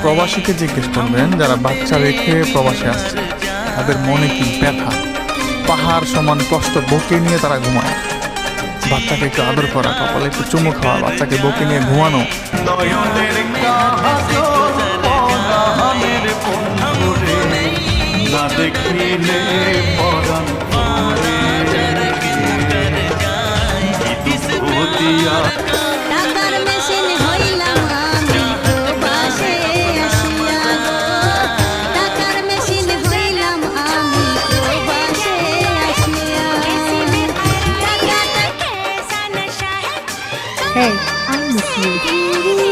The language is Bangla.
প্রবাসীকে জিজ্ঞেস করবেন যারা বাচ্চা রেখে প্রবাসে আসছে, তাদের মনে কি ব্যথা। পাহাড় সমান কষ্ট বুকে নিয়ে তারা ঘুমায়। বাচ্চাকে একটু আদর করা, কপালে একটু চুমু খাওয়া, বাচ্চাকে বুকে নিয়ে ঘুমানো। টাকার মেশিন হইলাম আমি প্রবাসে আসিয়া গো, টাকার মেশিন হইলাম আমি প্রবাসে আসিয়া। Hey, I miss you.